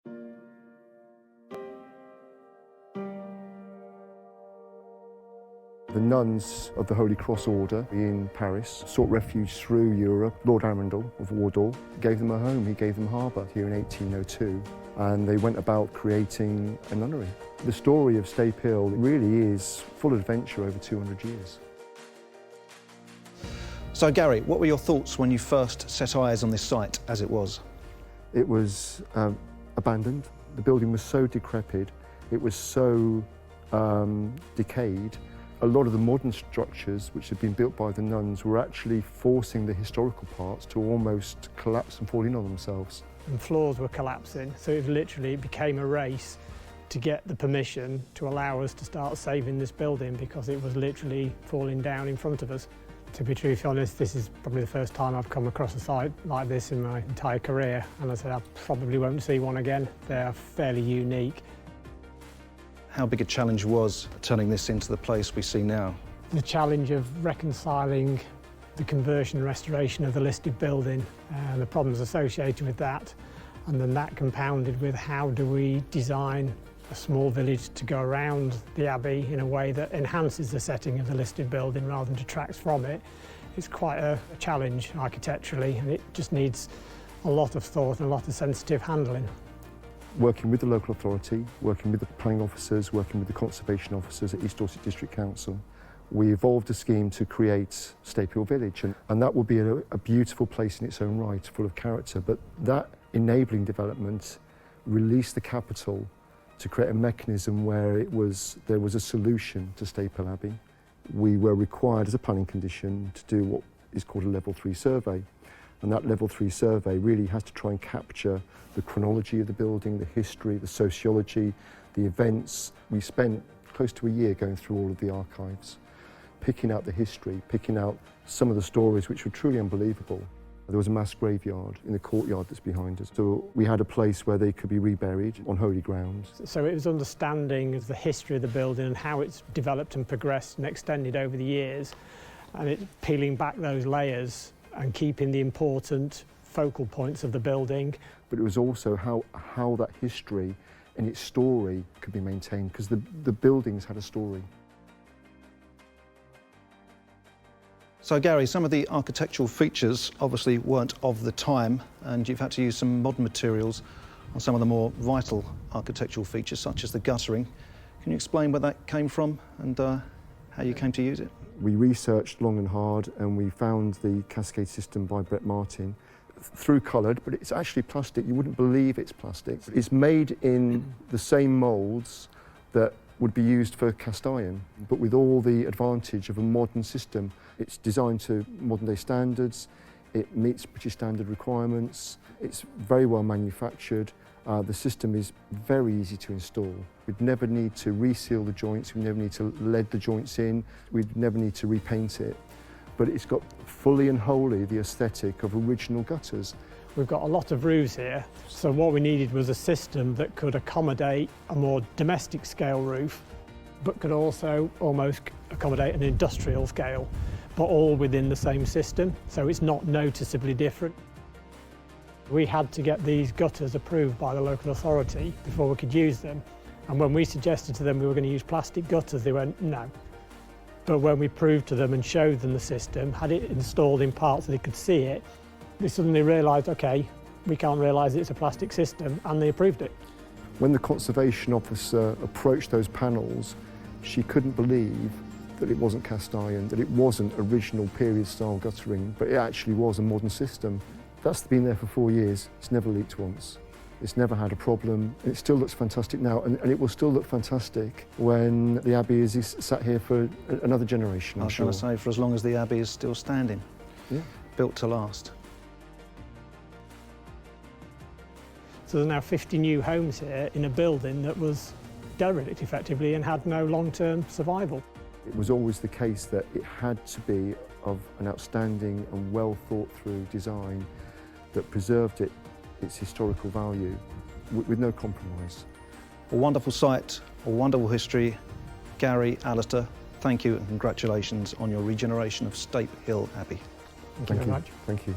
The nuns of the Holy Cross Order in Paris sought refuge through Europe. Lord Arundel of Wardour gave them a home, he gave them harbour here in 1802, and they went about creating a nunnery. The story of Stapehill really is full of adventure over 200 years. So Gary, what were your thoughts when you first set eyes on this site as it was? It was abandoned. The building was so decrepit, it was so decayed. A lot of the modern structures which had been built by the nuns were actually forcing the historical parts to almost collapse and fall in on themselves. And floors were collapsing, so it became a race to get the permission to allow us to start saving this building, because it was literally falling down in front of us. To be truthfully honest, this is probably the first time I've come across a site like this in my entire career, and I said I probably won't see one again. They're fairly unique. How big a challenge was turning this into the place we see now? The challenge of reconciling the conversion and restoration of the listed building and the problems associated with that, and then that compounded with how do we design a small village to go around the Abbey in a way that enhances the setting of the listed building rather than detracts from it. It's quite a challenge architecturally, and it just needs a lot of thought and a lot of sensitive handling. Working with the local authority, working with the planning officers, working with the conservation officers at East Dorset District Council, we evolved a scheme to create Stapehill Village, and that will be a beautiful place in its own right, full of character. But that enabling development released the capital to create a mechanism where there was a solution to Stapehill Abbey. We were required as a planning condition to do what is called a Level 3 survey. And that Level 3 survey really has to try and capture the chronology of the building, the history, the sociology, the events. We spent close to a year going through all of the archives, picking out the history, picking out some of the stories which were truly unbelievable. There was a mass graveyard in the courtyard that's behind us, so we had a place where they could be reburied on holy ground. So it was understanding of the history of the building and how it's developed and progressed and extended over the years, and it's peeling back those layers and keeping the important focal points of the building. But it was also how that history and its story could be maintained, because the buildings had a story. So Gary, some of the architectural features obviously weren't of the time, and you've had to use some modern materials on some of the more vital architectural features, such as the guttering. Can you explain where that came from and how you came to use it? We researched long and hard, and we found the Cascade system by Brett Martin. Through coloured, but it's actually plastic. You wouldn't believe it's plastic. It's made in the same moulds that would be used for cast iron, but with all the advantage of a modern system. It's designed to modern day standards, it meets British standard requirements, it's very well manufactured. The system is very easy to install. We'd never need to reseal the joints, we'd never need to lead the joints in, we'd never need to repaint it. But it's got fully and wholly the aesthetic of original gutters. We've got a lot of roofs here, so what we needed was a system that could accommodate a more domestic scale roof, but could also almost accommodate an industrial scale, but all within the same system, so it's not noticeably different. We had to get these gutters approved by the local authority before we could use them, and when we suggested to them we were going to use plastic gutters, they went no. But when we proved to them and showed them the system, had it installed in parts so they could see it, they suddenly realised, OK, we can't realise it's a plastic system, and they approved it. When the conservation officer approached those panels, she couldn't believe that it wasn't cast iron, that it wasn't original period-style guttering, but it actually was a modern system. That's been there for 4 years. It's never leaked once. It's never had a problem. It still looks fantastic now, and it will still look fantastic when the Abbey is sat here for another generation, I'm sure. I was going to say, for as long as the Abbey is still standing. Yeah. Built to last. So there's now 50 new homes here in a building that was derelict, effectively, and had no long-term survival. It was always the case that it had to be of an outstanding and well-thought-through design that preserved its historical value with no compromise. A wonderful site, a wonderful history. Gary, Alistair, thank you and congratulations on your regeneration of Stapehill Abbey. Thank you very much. Thank you.